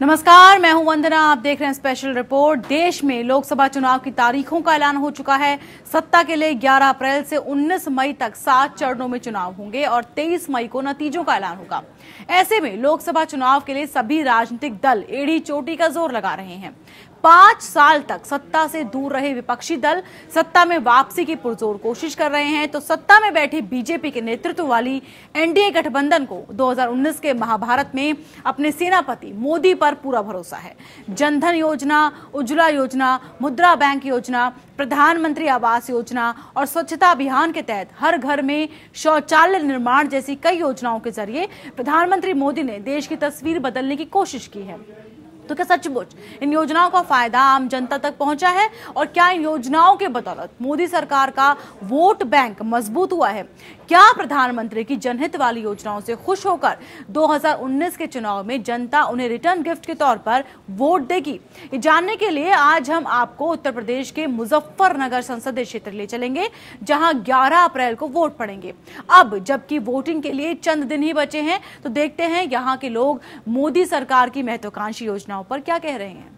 नमस्कार, मैं हूं वंदना। आप देख रहे हैं स्पेशल रिपोर्ट। देश में लोकसभा चुनाव की तारीखों का ऐलान हो चुका है। सत्ता के लिए 11 अप्रैल से 19 मई तक 7 चरणों में चुनाव होंगे और 23 मई को नतीजों का ऐलान होगा। ऐसे में लोकसभा चुनाव के लिए सभी राजनीतिक दल एड़ी चोटी का जोर लगा रहे हैं। 5 साल तक सत्ता से दूर रहे विपक्षी दल सत्ता में वापसी की पुरजोर कोशिश कर रहे हैं, तो सत्ता में बैठे बीजेपी के नेतृत्व वाली एनडीए गठबंधन को 2019 के महाभारत में अपने सेनापति मोदी पर पूरा भरोसा है। जनधन योजना, उज्ज्वला योजना, मुद्रा बैंक योजना, प्रधानमंत्री आवास योजना और स्वच्छता अभियान के तहत हर घर में शौचालय निर्माण जैसी कई योजनाओं के जरिए प्रधानमंत्री मोदी ने देश की तस्वीर बदलने की कोशिश की है। तो क्या सचमुच इन योजनाओं का फायदा आम जनता तक पहुंचा है और क्या इन योजनाओं के बदौलत मोदी सरकार का वोट बैंक मजबूत हुआ है? क्या प्रधानमंत्री की जनहित वाली योजनाओं से खुश होकर 2019 के चुनाव में जनता उन्हें रिटर्न गिफ्ट के तौर पर वोट देगी? ये जानने के लिए आज हम आपको उत्तर प्रदेश के मुजफ्फरनगर संसदीय क्षेत्र ले चलेंगे, जहां 11 अप्रैल को वोट पड़ेंगे। अब जबकि वोटिंग के लिए चंद दिन ही बचे हैं, तो देखते हैं यहां के लोग मोदी सरकार की महत्वाकांक्षी योजनाओं पर क्या कह रहे हैं।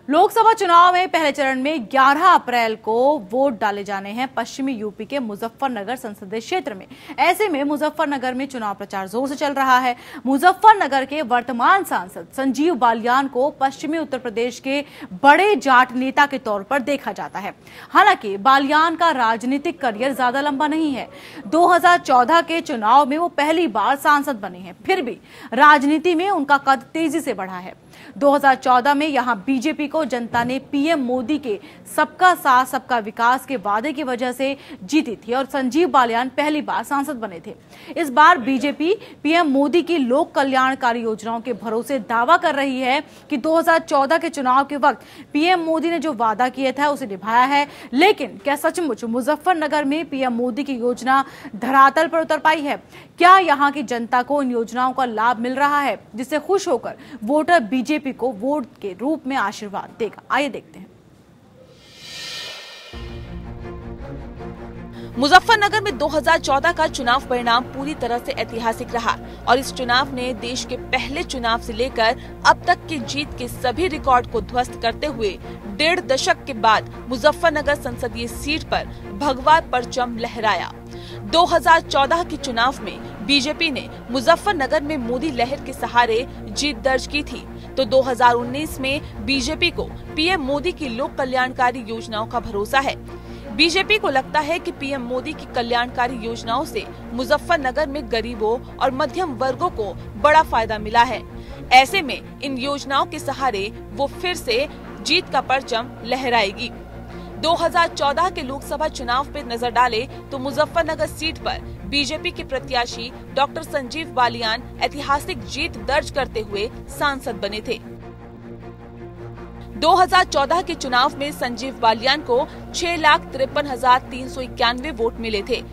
लोकसभा चुनाव में पहले चरण में 11 अप्रैल को वोट डाले जाने हैं पश्चिमी यूपी के मुजफ्फरनगर संसदीय क्षेत्र में। ऐसे में मुजफ्फरनगर में चुनाव प्रचार जोर से चल रहा है। मुजफ्फरनगर के वर्तमान सांसद संजीव बालियान को पश्चिमी उत्तर प्रदेश के बड़े जाट नेता के तौर पर देखा जाता है। हालांकि बालियान का राजनीतिक करियर ज्यादा लंबा नहीं है। 2014 के चुनाव में वो पहली बार सांसद बने हैं, फिर भी राजनीति में उनका कद तेजी से बढ़ा है। 2014 में यहां बीजेपी को जनता ने पीएम मोदी के सबका साथ सबका विकास के वादे की वजह से जीती थी और संजीव बालियान पहली बार सांसद बने थे। इस बार बीजेपी पीएम मोदी की लोक कल्याणकारी योजनाओं के भरोसे दावा कर रही है कि 2014 के चुनाव के वक्त पीएम मोदी ने जो वादा किया था उसे निभाया है। लेकिन क्या सचमुच मुजफ्फरनगर में पीएम मोदी की योजना धरातल पर उतर पाई है? क्या यहाँ की जनता को इन योजनाओं का लाभ मिल रहा है, जिससे खुश होकर वोटर बीजेपी को वोट के रूप में आशीर्वाद देगा? आइए देखते हैं। मुजफ्फरनगर में 2014 का चुनाव परिणाम पूरी तरह से ऐतिहासिक रहा और इस चुनाव ने देश के पहले चुनाव से लेकर अब तक की जीत के सभी रिकॉर्ड को ध्वस्त करते हुए 1.5 दशक के बाद मुजफ्फरनगर संसदीय सीट पर भगवा परचम लहराया। 2014 के चुनाव में बीजेपी ने मुजफ्फरनगर में मोदी लहर के सहारे जीत दर्ज की थी, तो 2019 में बीजेपी को पीएम मोदी की लोक कल्याणकारी योजनाओं का भरोसा है। बीजेपी को लगता है कि पीएम मोदी की कल्याणकारी योजनाओं से मुजफ्फरनगर में गरीबों और मध्यम वर्गों को बड़ा फायदा मिला है। ऐसे में इन योजनाओं के सहारे वो फिर से जीत का परचम लहराएगी। 2014 के लोकसभा चुनाव पर नजर डाले तो मुजफ्फरनगर सीट पर बीजेपी के प्रत्याशी डॉक्टर संजीव बालियान ऐतिहासिक जीत दर्ज करते हुए सांसद बने थे। 2014 के चुनाव में संजीव बालियान को 6,53,391 वोट मिले थे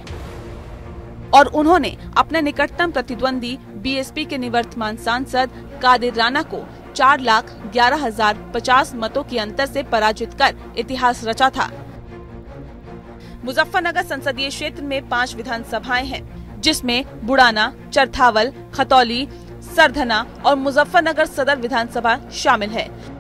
और उन्होंने अपने निकटतम प्रतिद्वंदी बीएसपी के निवर्तमान सांसद कादिर राणा को 4,11,050 मतों के अंतर से पराजित कर इतिहास रचा था। मुजफ्फरनगर संसदीय क्षेत्र में 5 विधानसभाएं हैं, जिसमें बुड़ाना, चरथावल, खतौली, सरधना और मुजफ्फरनगर सदर विधानसभा शामिल है।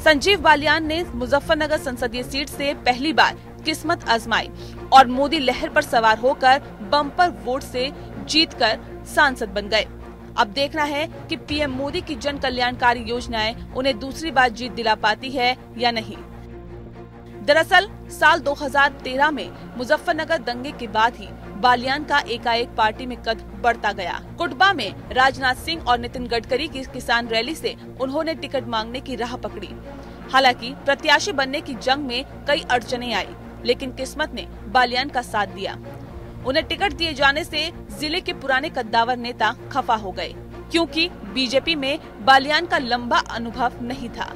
संजीव बालियान ने मुजफ्फरनगर संसदीय सीट से पहली बार किस्मत आजमाई और मोदी लहर पर सवार होकर बम्पर वोट से जीतकर सांसद बन गए। अब देखना है कि पीएम मोदी की जन कल्याणकारी योजनाएं उन्हें दूसरी बार जीत दिला पाती है या नहीं। दरअसल साल 2013 में मुजफ्फरनगर दंगे के बाद ही बालियान का एकाएक पार्टी में कद बढ़ता गया। कुटबा में राजनाथ सिंह और नितिन गडकरी की किसान रैली से उन्होंने टिकट मांगने की राह पकड़ी। हालांकि प्रत्याशी बनने की जंग में कई अड़चनें आई, लेकिन किस्मत ने बालियान का साथ दिया। उन्हें टिकट दिए जाने से जिले के पुराने कद्दावर नेता खफा हो गए, क्योंकि बीजेपी में बालियान का लंबा अनुभव नहीं था।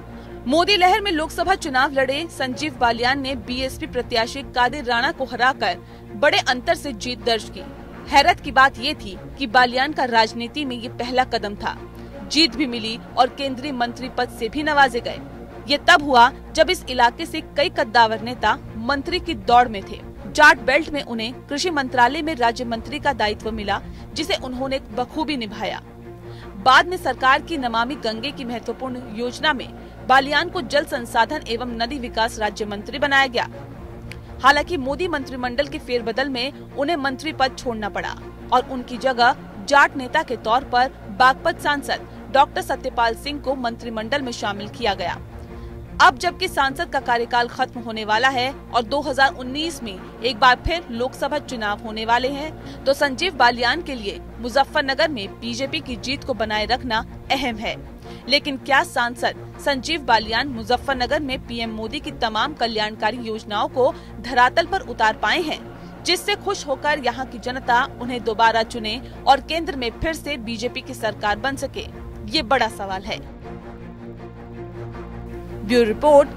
मोदी लहर में लोकसभा चुनाव लड़े संजीव बालियान ने बीएसपी प्रत्याशी कादिर राणा को हराकर बड़े अंतर से जीत दर्ज की। हैरत की बात ये थी कि बालियान का राजनीति में ये पहला कदम था। जीत भी मिली और केंद्रीय मंत्री पद से भी नवाजे गए। ये तब हुआ जब इस इलाके से कई कद्दावर नेता मंत्री की दौड़ में थे। जाट बेल्ट में उन्हें कृषि मंत्रालय में राज्य मंत्री का दायित्व मिला, जिसे उन्होंने बखूबी निभाया। बाद में सरकार की नमामि गंगे की महत्वपूर्ण योजना में बालियान को जल संसाधन एवं नदी विकास राज्य मंत्री बनाया गया। हालांकि मोदी मंत्रिमंडल के फेरबदल में उन्हें मंत्री पद छोड़ना पड़ा और उनकी जगह जाट नेता के तौर पर बागपत सांसद डॉक्टर सत्यपाल सिंह को मंत्रिमंडल में शामिल किया गया। अब जबकि सांसद का कार्यकाल खत्म होने वाला है और 2019 में एक बार फिर लोकसभा चुनाव होने वाले हैं, तो संजीव बालियान के लिए मुजफ्फरनगर में बीजेपी की जीत को बनाए रखना अहम है। लेकिन क्या सांसद संजीव बालियान मुजफ्फरनगर में पीएम मोदी की तमाम कल्याणकारी योजनाओं को धरातल पर उतार पाए हैं, जिससे खुश होकर यहाँ की जनता उन्हें दोबारा चुने और केंद्र में फिर से बीजेपी की सरकार बन सके? ये बड़ा सवाल है। Bureau report.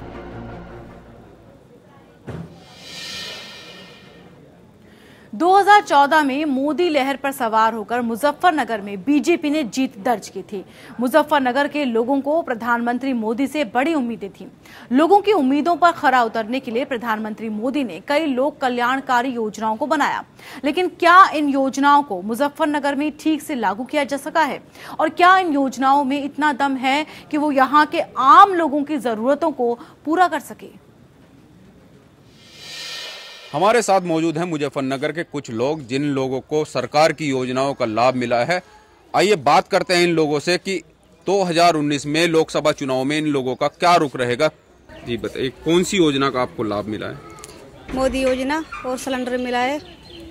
2014 में मोदी लहर पर सवार होकर मुजफ्फरनगर में बीजेपी ने जीत दर्ज की थी। मुजफ्फरनगर के लोगों को प्रधानमंत्री मोदी से बड़ी उम्मीदें थीं। लोगों की उम्मीदों पर खरा उतरने के लिए प्रधानमंत्री मोदी ने कई लोक कल्याणकारी योजनाओं को बनाया, लेकिन क्या इन योजनाओं को मुजफ्फरनगर में ठीक से लागू किया जा सका है? और क्या इन योजनाओं में इतना दम है कि वो यहाँ के आम लोगों की जरूरतों को पूरा कर सके? हमारे साथ मौजूद हैं मुजफ्फरनगर के कुछ लोग, जिन लोगों को सरकार की योजनाओं का लाभ मिला है। आइए बात करते हैं इन लोगों से कि 2019 में लोकसभा चुनाव में इन लोगों का क्या रुख रहेगा। जी बताइए, कौन सी योजना का आपको लाभ मिला है? मोदी योजना और सिलेंडर मिला है।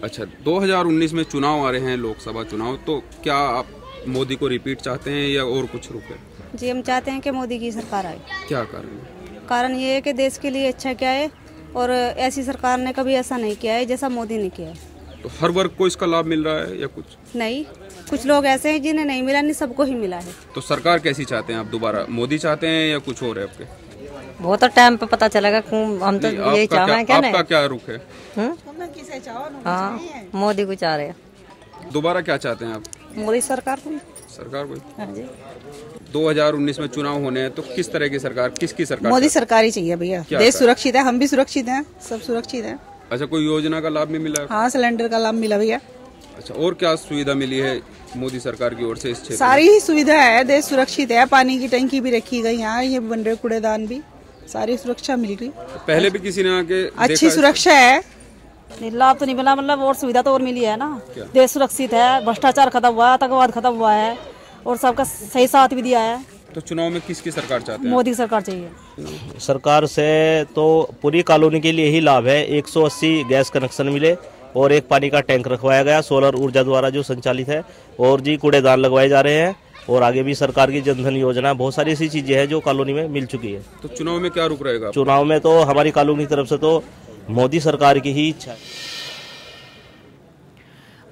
अच्छा, 2019 में चुनाव आ रहे हैं, लोकसभा चुनाव, तो क्या आप मोदी को रिपीट चाहते हैं या और कुछ रुख है? जी, हम चाहते हैं कि मोदी की सरकार आए। क्या कारण? कारण ये है कि देश के लिए अच्छा क्या है, और ऐसी सरकार ने कभी ऐसा नहीं किया है जैसा मोदी ने किया है। तो हर वर्ग को इसका लाभ मिल रहा है या कुछ नहीं? कुछ लोग ऐसे हैं जिन्हें नहीं मिला, नहीं सबको ही मिला है। तो सरकार कैसी चाहते हैं आप? दोबारा मोदी चाहते हैं या कुछ और है आपके? वो तो टाइम पे पता चलेगा। हम तो यही चाह रहे हैं। क्या आपका क्या रुख है? हाँ, मोदी को चाह रहे हैं। दोबारा क्या चाहते हैं आप? मोदी सरकार को। सरकार को? हाँ जी। 2019 में चुनाव होने हैं, तो किस तरह की सरकार, किसकी सरकार? मोदी सरकार ही चाहिए भैया। देश सुरक्षित है, हम भी सुरक्षित हैं, सब सुरक्षित हैं। अच्छा, कोई योजना का लाभ भी मिला? हाँ, सिलेंडर का लाभ मिला भैया। अच्छा, और क्या सुविधा मिली है मोदी सरकार की ओर से इस क्षेत्र? सारी ही सुविधा है, देश सुरक्षित है, पानी की टंकी भी रखी गई, यहाँ ये बन रहे कूड़ेदान भी, सारी सुरक्षा मिल रही। पहले भी किसी ने आके अच्छी सुरक्षा है। लाभ तो नहीं मिला, मतलब और सुविधा तो और मिली है ना। देश सुरक्षित है, भ्रष्टाचार खत्म हुआ है, आतंकवाद खत्म हुआ है और सबका सही साथ भी दिया है। तो चुनाव में किसकी सरकार चाहते हैं? मोदी सरकार चाहिए। सरकार से तो पूरी कॉलोनी के लिए ही लाभ है। 180 गैस कनेक्शन मिले और एक पानी का टैंक रखवाया गया सोलर ऊर्जा द्वारा जो संचालित है, और जी कूड़ेदान लगवाए जा रहे हैं, और आगे भी सरकार की जनधन योजना, बहुत सारी ऐसी चीजें हैं जो कॉलोनी में मिल चुकी है। तो चुनाव में क्या रुक रहेगा? चुनाव में तो हमारी कॉलोनी की तरफ से तो मोदी सरकार की ही इच्छा है।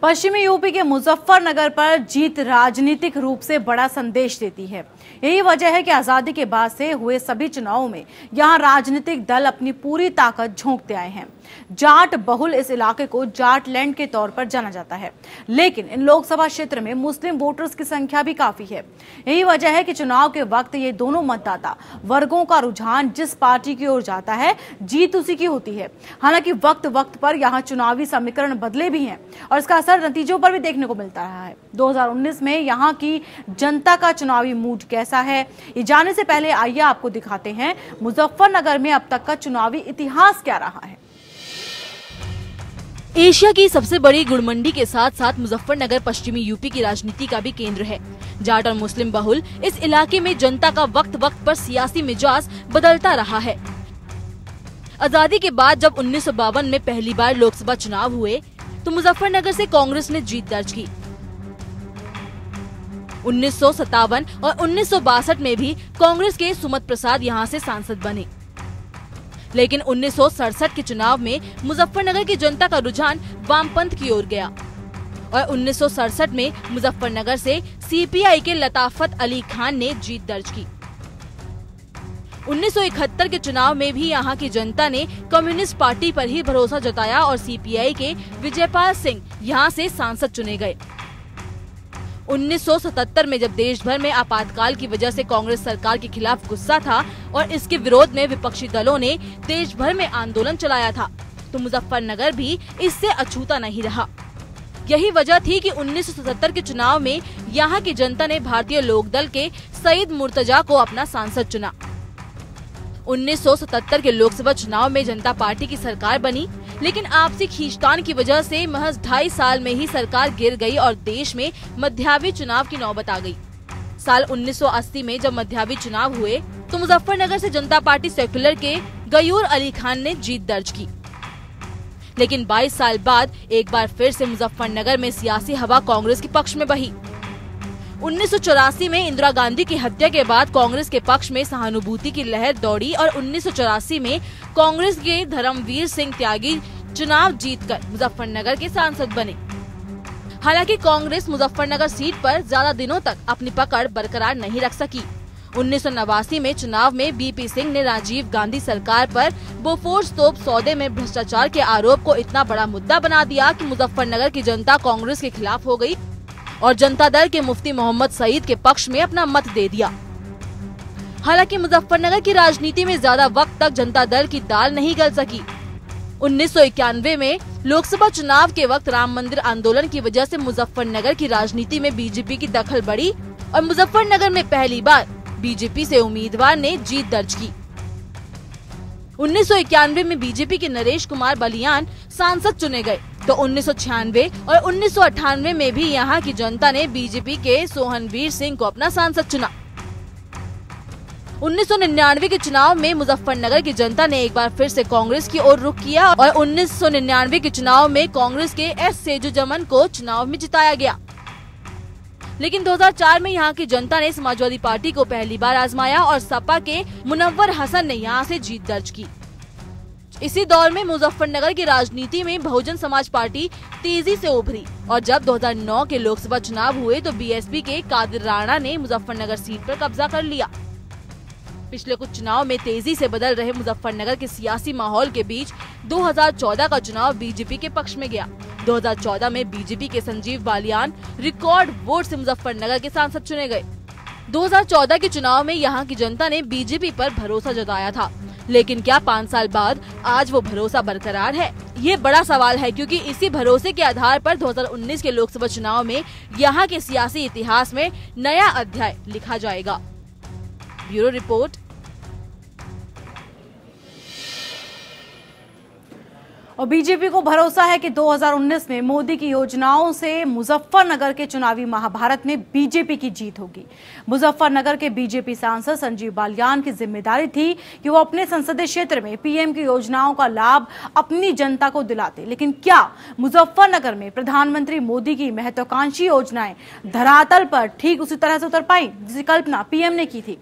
पश्चिमी यूपी के मुजफ्फरनगर पर जीत राजनीतिक रूप से बड़ा संदेश देती है। यही वजह है कि आजादी के बाद से हुए सभी चुनावों में यहां राजनीतिक दल अपनी पूरी ताकत झोंकते आए हैं। जाट बहुल इस इलाके को जाट लैंड के तौर पर जाना जाता है, लेकिन इन लोकसभा क्षेत्र में मुस्लिम वोटर्स की संख्या भी काफी है। यही वजह है कि चुनाव के वक्त ये दोनों मतदाता वर्गों का रुझान जिस पार्टी की ओर जाता है, जीत उसी की होती है। हालांकि वक्त वक्त पर यहाँ चुनावी समीकरण बदले भी हैं और इसका असर नतीजों पर भी देखने को मिलता रहा है। 2019 में यहाँ की जनता का चुनावी मूड कैसा है, ये जानने से पहले आइए आपको दिखाते हैं मुजफ्फरनगर में अब तक का चुनावी इतिहास क्या रहा है। एशिया की सबसे बड़ी गुड़ मंडी के साथ साथ मुजफ्फरनगर पश्चिमी यूपी की राजनीति का भी केंद्र है। जाट और मुस्लिम बहुल इस इलाके में जनता का वक्त वक्त पर सियासी मिजाज बदलता रहा है। आजादी के बाद जब 1952 में पहली बार लोकसभा चुनाव हुए तो मुजफ्फरनगर से कांग्रेस ने जीत दर्ज की। 1957 और 1962 में भी कांग्रेस के सुमत प्रसाद यहां से सांसद बने, लेकिन 1967 के चुनाव में मुजफ्फरनगर की जनता का रुझान वामपंथ की ओर गया और 1967 में मुजफ्फरनगर से सीपीआई के लताफत अली खान ने जीत दर्ज की। 1971 के चुनाव में भी यहाँ की जनता ने कम्युनिस्ट पार्टी पर ही भरोसा जताया और सीपीआई के विजयपाल सिंह यहाँ से सांसद चुने गए। 1977 में जब देश भर में आपातकाल की वजह से कांग्रेस सरकार के खिलाफ गुस्सा था और इसके विरोध में विपक्षी दलों ने देश भर में आंदोलन चलाया था, तो मुजफ्फरनगर भी इससे अछूता नहीं रहा। यही वजह थी कि 1977 के चुनाव में यहाँ की जनता ने भारतीय लोकदल के सईद मुर्तजा को अपना सांसद चुना। 1977 के लोकसभा चुनाव में जनता पार्टी की सरकार बनी, लेकिन आपसी खींचतान की वजह से महज 2.5 साल में ही सरकार गिर गई और देश में मध्यावधि चुनाव की नौबत आ गई। साल 1980 में जब मध्यावधि चुनाव हुए तो मुजफ्फरनगर से जनता पार्टी सेक्युलर के गयूर अली खान ने जीत दर्ज की, लेकिन 22 साल बाद एक बार फिर से मुजफ्फरनगर में सियासी हवा कांग्रेस के पक्ष में बही। 1984 में इंदिरा गांधी की हत्या के बाद कांग्रेस के पक्ष में सहानुभूति की लहर दौड़ी और 1984 में कांग्रेस के धर्मवीर सिंह त्यागी चुनाव जीतकर मुजफ्फरनगर के सांसद बने। हालांकि कांग्रेस मुजफ्फरनगर सीट पर ज्यादा दिनों तक अपनी पकड़ बरकरार नहीं रख सकी। 1989 में चुनाव में बीपी सिंह ने राजीव गांधी सरकार पर बोफोर्स तोप सौदे में भ्रष्टाचार के आरोप को इतना बड़ा मुद्दा बना दिया कि मुजफ्फरनगर की जनता कांग्रेस के खिलाफ हो गई और जनता दल के मुफ्ती मोहम्मद सईद के पक्ष में अपना मत दे दिया। हालांकि मुजफ्फरनगर की राजनीति में ज्यादा वक्त तक जनता दल की दाल नहीं गल सकी। 1991 में लोकसभा चुनाव के वक्त राम मंदिर आंदोलन की वजह से मुजफ्फरनगर की राजनीति में बीजेपी की दखल बढ़ी और मुजफ्फरनगर में पहली बार बीजेपी से उम्मीदवार ने जीत दर्ज की। 1991 में बीजेपी के नरेश कुमार बलियान सांसद चुने गए, तो 1996 और 1998 में भी यहाँ की जनता ने बीजेपी के सोहनवीर सिंह को अपना सांसद चुना। 1999 के चुनाव में मुजफ्फरनगर की जनता ने एक बार फिर से कांग्रेस की ओर रुख किया और 1999 के चुनाव में कांग्रेस के एस सेजुजमन को चुनाव में जिताया गया। लेकिन 2004 में यहाँ की जनता ने समाजवादी पार्टी को पहली बार आजमाया और सपा के मुनव्वर हसन ने यहाँ से जीत दर्ज की। इसी दौर में मुजफ्फरनगर की राजनीति में बहुजन समाज पार्टी तेजी से उभरी और जब 2009 के लोकसभा चुनाव हुए तो बीएसपी के कादिर राणा ने मुजफ्फरनगर सीट पर कब्जा कर लिया। पिछले कुछ चुनाव में तेजी से बदल रहे मुजफ्फरनगर के सियासी माहौल के बीच 2014 का चुनाव बीजेपी के पक्ष में गया। 2014 में बीजेपी के संजीव बालियान रिकॉर्ड वोट से मुजफ्फरनगर के सांसद चुने गए। 2014 के चुनाव में यहाँ की जनता ने बीजेपी पर भरोसा जताया था, लेकिन क्या 5 साल बाद आज वो भरोसा बरकरार है? ये बड़ा सवाल है, क्योंकि इसी भरोसे के आधार पर 2019 के लोकसभा चुनाव में यहाँ के सियासी इतिहास में नया अध्याय लिखा जाएगा। Bureau report. और बीजेपी को भरोसा है कि 2019 में मोदी की योजनाओं से मुजफ्फरनगर के चुनावी महाभारत में बीजेपी की जीत होगी। मुजफ्फरनगर के बीजेपी सांसद संजीव बालियान की जिम्मेदारी थी कि वो अपने संसदीय क्षेत्र में पीएम की योजनाओं का लाभ अपनी जनता को दिलाते, लेकिन क्या मुजफ्फरनगर में प्रधानमंत्री मोदी की महत्वाकांक्षी योजनाएं धरातल पर ठीक उसी तरह से उतर पाई जिसकी कल्पना पीएम ने की थी?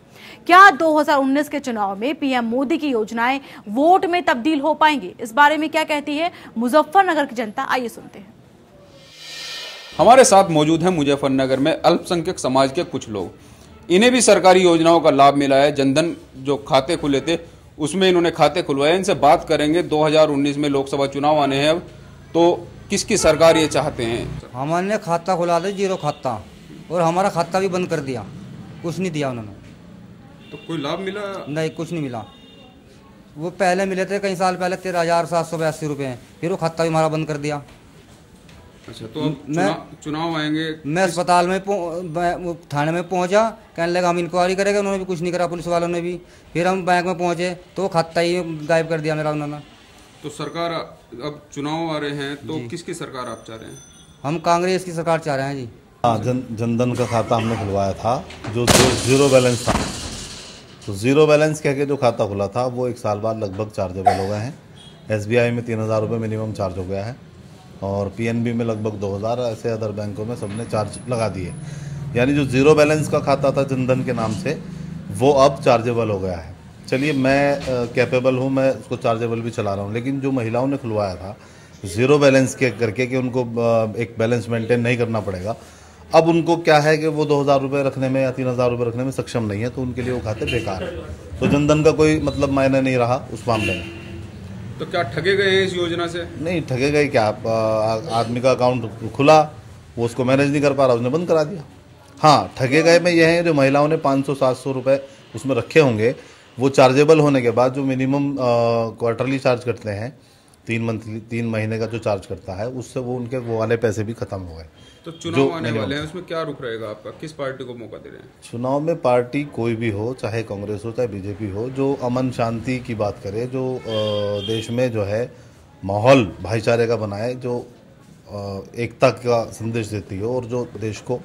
क्या 2019 के चुनाव में पीएम मोदी की योजनाएं वोट में तब्दील हो पाएंगी? इस बारे में क्या कहती है मुजफ्फरनगर की जनता, आइए सुनते हैं। हमारे साथ मौजूद हैं मुजफ्फरनगर में अल्पसंख्यक समाज के कुछ लोग। इन्हें भी सरकारी योजनाओं का लाभ मिला है। जनधन जो खाते खुले थे उसमें इन्होंने खाते खुलवाए। इनसे बात करेंगे। 2019 में लोकसभा चुनाव आने हैं, तो किसकी सरकार ये चाहते हैं? हमने खाता खुला था, 0 खाता, और हमारा खाता भी बंद कर दिया, कुछ नहीं दिया उन्होंने। तो कोई लाभ मिला? नहीं, कुछ नहीं मिला। वो पहले मिले थे कई साल पहले 13,782 रुपये, फिर वो खाता भी हमारा बंद कर दिया। अच्छा, तो अब चुनाव आएंगे। मैं अस्पताल में थाने में पहुंचा, कहने लगा हम इंक्वायरी करेंगे, उन्होंने भी कुछ नहीं करा, पुलिस वालों ने भी। फिर हम बैंक में पहुंचे तो खाता ही गायब कर दिया मेरा उन्होंने। तो सरकार, अब चुनाव आ रहे हैं, तो किसकी सरकार आप चाह रहे हैं? हम कांग्रेस की सरकार चाह रहे हैं जी। हाँ, जनधन का खाता हमने खुलवाया था जो 0 बैलेंस था। तो 0 बैलेंस कह के जो खाता खुला था वो 1 साल बाद लगभग चार्जेबल हो गए हैं। SBI में 3,000 रुपये मिनिमम चार्ज हो गया है और PNB में लगभग 2,000, ऐसे अदर बैंकों में सबने चार्ज लगा दिए। यानी जो 0 बैलेंस का खाता था जनधन के नाम से, वो अब चार्जेबल हो गया है। चलिए, मैं कैपेबल हूँ, मैं उसको चार्जेबल भी चला रहा हूँ, लेकिन जो महिलाओं ने खुलवाया था 0 बैलेंस के करके कि उनको एक बैलेंस मेंटेन नहीं करना पड़ेगा, अब उनको क्या है कि वो 2,000 रुपये रखने में या 3,000 रुपये रखने में सक्षम नहीं है, तो उनके लिए वो खाते बेकार है। तो जनधन का कोई मतलब मायने नहीं रहा उस मामले में। तो क्या ठगे गए हैं इस योजना से? नहीं, ठगे गए क्या? आदमी का अकाउंट खुला, वो उसको मैनेज नहीं कर पा रहा, उसने बंद करा दिया। हाँ, ठगे गए में यह है जो महिलाओं ने 500-700 रुपए उसमें रखे होंगे, वो चार्जेबल होने के बाद जो मिनिमम क्वार्टरली चार्ज करते हैं, 3 महीने का जो चार्ज करता है, उससे वो उनके वो वाले पैसे भी खत्म हो गए। तो चुनाव आने वाले हैं, उसमें क्या रुख रहेगा आपका? किस पार्टी को मौका दे रहे हैं? चुनाव में पार्टी कोई भी हो, चाहे कांग्रेस हो चाहे बीजेपी हो, जो अमन शांति की बात करे, जो देश में जो है माहौल भाईचारे का बनाए, जो एकता का संदेश देती हो और जो देश को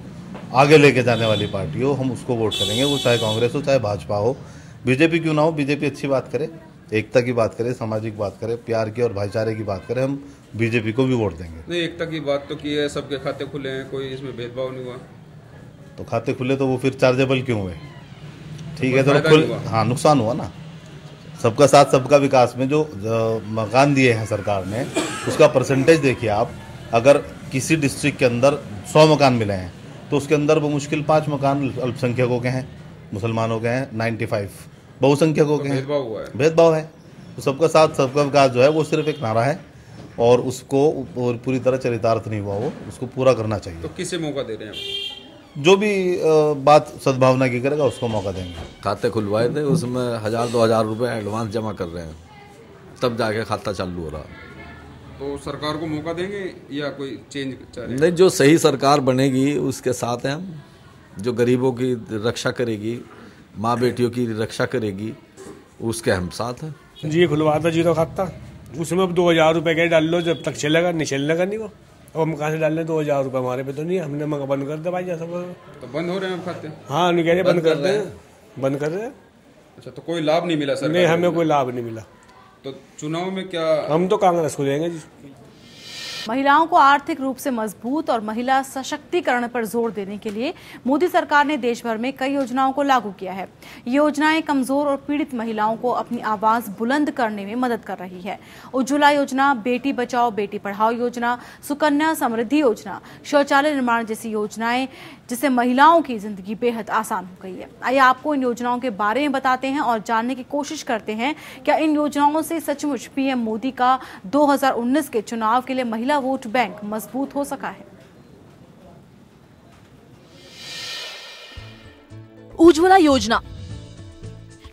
आगे लेके जाने वाली पार्टी हो, हम उसको वोट करेंगे। वो चाहे कांग्रेस हो चाहे भाजपा हो, बीजेपी क्यों ना हो। बीजेपी अच्छी बात करे, एकता की बात करे, सामाजिक बात करे, प्यार की और भाईचारे की बात करे, हम बीजेपी को भी वोट देंगे। नहीं, एकता की बात तो की है, सबके खाते खुले हैं, कोई इसमें भेदभाव नहीं हुआ। तो खाते खुले तो वो फिर चार्जेबल क्यों हुए? ठीक है, तो हाँ, नुकसान हुआ ना। सबका साथ सबका विकास में जो मकान दिए हैं सरकार ने, उसका परसेंटेज देखिए आप। अगर किसी डिस्ट्रिक्ट के अंदर 100 मकान मिले हैं तो उसके अंदर मुश्किल 5 मकान अल्पसंख्यकों के हैं, मुसलमानों के हैं, 95 बहुसंख्यकों के हैं। भेदभाव है। तो सबका साथ सबका विकास जो है वो सिर्फ एक नारा है और उसको पूरी तरह चरितार्थ नहीं हुआ, वो उसको पूरा करना चाहिए। तो किसे मौका दे रहे हैं? जो भी बात सद्भावना की करेगा उसको मौका देंगे। खाते खुलवाए थे, उसमें 1000-2000 रुपये एडवांस जमा कर रहे हैं, तब जाके खाता चालू हो रहा। तो सरकार को मौका देंगे या कोई चेंज चाह रहे हैं? नहीं, जो सही सरकार बनेगी उसके साथ हैं हम। जो गरीबों की रक्षा करेगी, माँ बेटियों की रक्षा करेगी, उसके हम साथ हैं। जी खुलवा था जीरो खाता, उसमें अब 2000 रुपये के डाल लो, जब तक चलेगा नहीं चलेगा नहीं वो। अब हम कहाँ से डाल लें 2000 रुपये? हमारे पे तो नहीं, हमने बंद कर दे भाई जैसा। तो बंद हो रहे हैं खाते? हाँ, नहीं कह रहे बंद कर दे, बंद कर रहे। अच्छा, तो कोई लाभ नहीं मिला सर? नहीं, हमें कोई लाभ नहीं मिला। तो चुनाव में क्या? हम तो कांग्रेस को देंगे जी। महिलाओं को आर्थिक रूप से मजबूत और महिला सशक्तिकरण पर जोर देने के लिए मोदी सरकार ने देश भर में कई योजनाओं को लागू किया है। ये योजनाएं कमजोर और पीड़ित महिलाओं को अपनी आवाज बुलंद करने में मदद कर रही है। उज्ज्वला योजना, बेटी बचाओ बेटी पढ़ाओ योजना, सुकन्या समृद्धि योजना, शौचालय निर्माण जैसी योजनाएं, जिससे महिलाओं की जिंदगी बेहद आसान हो गई है। आइए आपको इन योजनाओं के बारे में बताते हैं और जानने की कोशिश करते हैं क्या इन योजनाओं से सचमुच पीएम मोदी का 2019 के चुनाव के लिए महिला वोट बैंक मजबूत हो सका है। उज्ज्वला योजना,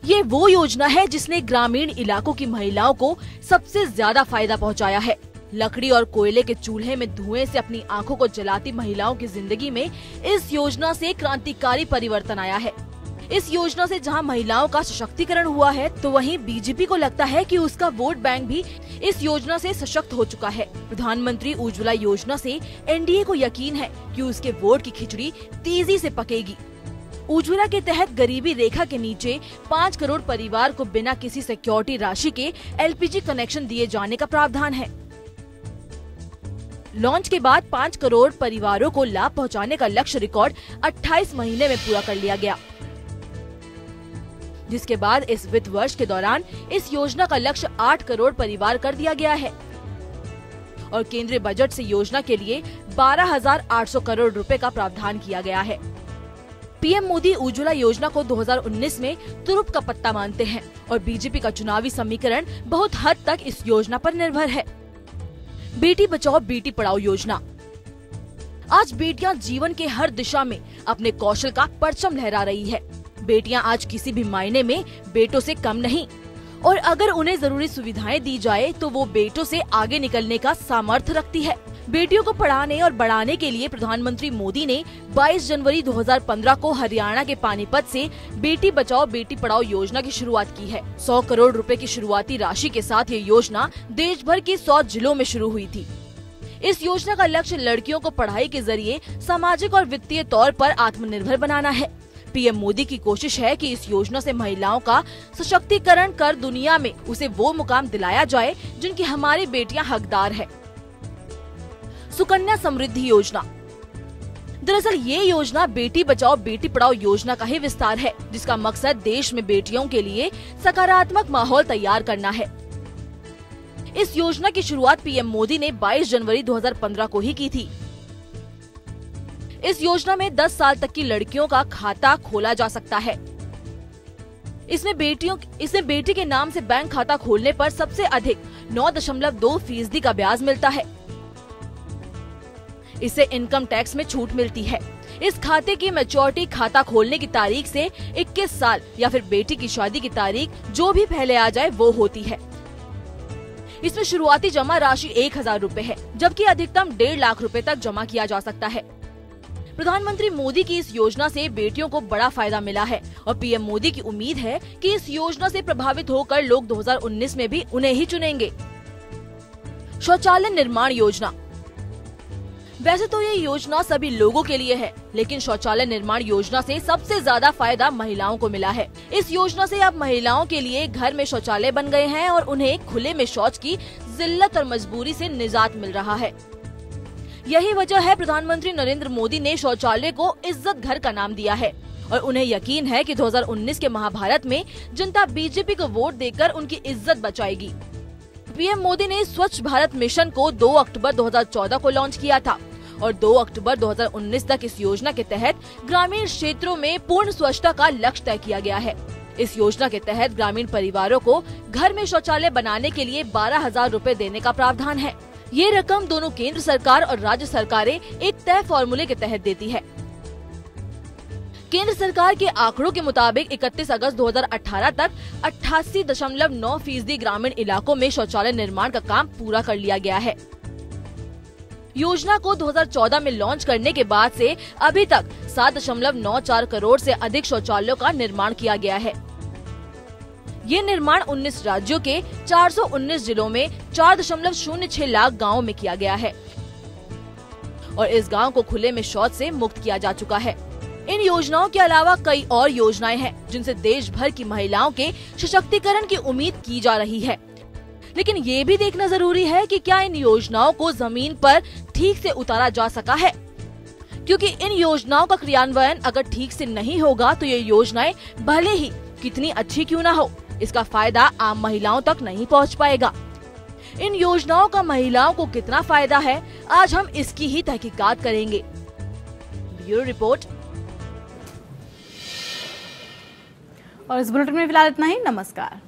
ये वो योजना है जिसने ग्रामीण इलाकों की महिलाओं को सबसे ज्यादा फायदा पहुंचाया है। लकड़ी और कोयले के चूल्हे में धुएं से अपनी आंखों को जलाती महिलाओं की जिंदगी में इस योजना से क्रांतिकारी परिवर्तन आया है। इस योजना से जहां महिलाओं का सशक्तिकरण हुआ है, तो वहीं बीजेपी को लगता है कि उसका वोट बैंक भी इस योजना से सशक्त हो चुका है। प्रधानमंत्री उज्ज्वला योजना से एनडीए को यकीन है कि उसके वोट की खिचड़ी तेजी से पकेगी। उज्ज्वला के तहत गरीबी रेखा के नीचे 5 करोड़ परिवार को बिना किसी सिक्योरिटी राशि के एलपीजी कनेक्शन दिए जाने का प्रावधान है। लॉन्च के बाद 5 करोड़ परिवारों को लाभ पहुंचाने का लक्ष्य रिकॉर्ड 28 महीने में पूरा कर लिया गया, जिसके बाद इस वित्त वर्ष के दौरान इस योजना का लक्ष्य 8 करोड़ परिवार कर दिया गया है और केंद्रीय बजट से योजना के लिए 12,800 करोड़ रुपए का प्रावधान किया गया है। पीएम मोदी उज्ज्वला योजना को 2019 में तुरुप का पत्ता मानते हैं और बीजेपी का चुनावी समीकरण बहुत हद तक इस योजना पर निर्भर है। बेटी बचाओ बेटी पढ़ाओ योजना, आज बेटियां जीवन के हर दिशा में अपने कौशल का परचम लहरा रही है। बेटियां आज किसी भी मायने में बेटों से कम नहीं और अगर उन्हें जरूरी सुविधाएं दी जाए तो वो बेटों से आगे निकलने का सामर्थ्य रखती है। बेटियों को पढ़ाने और बढ़ाने के लिए प्रधानमंत्री मोदी ने 22 जनवरी 2015 को हरियाणा के पानीपत से बेटी बचाओ बेटी पढ़ाओ योजना की शुरुआत की है। 100 करोड़ रुपए की शुरुआती राशि के साथ ये योजना देश भर के 100 जिलों में शुरू हुई थी। इस योजना का लक्ष्य लड़कियों को पढ़ाई के जरिए सामाजिक और वित्तीय तौर पर आत्मनिर्भर बनाना है। पीएम मोदी की कोशिश है कि इस योजना से महिलाओं का सशक्तिकरण कर दुनिया में उसे वो मुकाम दिलाया जाए जिनकी हमारी बेटियां हकदार है। सुकन्या समृद्धि योजना, दरअसल ये योजना बेटी बचाओ बेटी पढ़ाओ योजना का ही विस्तार है, जिसका मकसद देश में बेटियों के लिए सकारात्मक माहौल तैयार करना है। इस योजना की शुरुआत पीएम मोदी ने 22 जनवरी 2015 को ही की थी। इस योजना में 10 साल तक की लड़कियों का खाता खोला जा सकता है। इसमें बेटी के नाम से बैंक खाता खोलने पर सबसे अधिक 9.2% का ब्याज मिलता है। इससे इनकम टैक्स में छूट मिलती है। इस खाते की मैच्योरिटी खाता खोलने की तारीख से 21 साल या फिर बेटी की शादी की तारीख जो भी पहले आ जाए वो होती है। इसमें शुरुआती जमा राशि 1000 रुपए है, जबकि अधिकतम 1.5 लाख रुपए तक जमा किया जा सकता है। प्रधानमंत्री मोदी की इस योजना से बेटियों को बड़ा फायदा मिला है और पीएम मोदी की उम्मीद है कि इस योजना से प्रभावित होकर लोग 2019 में भी उन्हें ही चुनेंगे। शौचालय निर्माण योजना। वैसे तो ये योजना सभी लोगों के लिए है, लेकिन शौचालय निर्माण योजना से सबसे ज्यादा फायदा महिलाओं को मिला है। इस योजना से अब महिलाओं के लिए घर में शौचालय बन गए हैं और उन्हें खुले में शौच की जिल्लत और मजबूरी से निजात मिल रहा है। यही वजह है प्रधानमंत्री नरेंद्र मोदी ने शौचालय को इज्जत घर का नाम दिया है और उन्हें यकीन है कि 2019 के महाभारत में जनता बीजेपी को वोट देकर उनकी इज्जत बचाएगी। पीएम मोदी ने स्वच्छ भारत मिशन को 2 अक्टूबर 2014 को लॉन्च किया था और 2 अक्टूबर 2019 तक इस योजना के तहत ग्रामीण क्षेत्रों में पूर्ण स्वच्छता का लक्ष्य तय किया गया है। इस योजना के तहत ग्रामीण परिवारों को घर में शौचालय बनाने के लिए 12,000 रुपए देने का प्रावधान है। ये रकम दोनों केंद्र सरकार और राज्य सरकारें एक तय फॉर्मूले के तहत देती है। केंद्र सरकार के आंकड़ों के मुताबिक 31 अगस्त 2018 तक 88.9% ग्रामीण इलाकों में शौचालय निर्माण का काम पूरा कर लिया गया है। योजना को 2014 में लॉन्च करने के बाद से अभी तक 7.94 करोड़ से अधिक शौचालयों का निर्माण किया गया है। ये निर्माण 19 राज्यों के 419 जिलों में 4.06 लाख गाँव में किया गया है और इस गांव को खुले में शौच से मुक्त किया जा चुका है। इन योजनाओं के अलावा कई और योजनाएं हैं जिनसे देश भर की महिलाओं के सशक्तिकरण की उम्मीद की जा रही है, लेकिन ये भी देखना जरूरी है कि क्या इन योजनाओं को जमीन पर ठीक से उतारा जा सका है, क्योंकि इन योजनाओं का क्रियान्वयन अगर ठीक से नहीं होगा तो ये योजनाएं भले ही कितनी अच्छी क्यों ना हो, इसका फायदा आम महिलाओं तक नहीं पहुंच पाएगा। इन योजनाओं का महिलाओं को कितना फायदा है, आज हम इसकी ही तहकीकात करेंगे। Bureau report. और इस बुलेटिन में फिलहाल इतना ही। नमस्कार।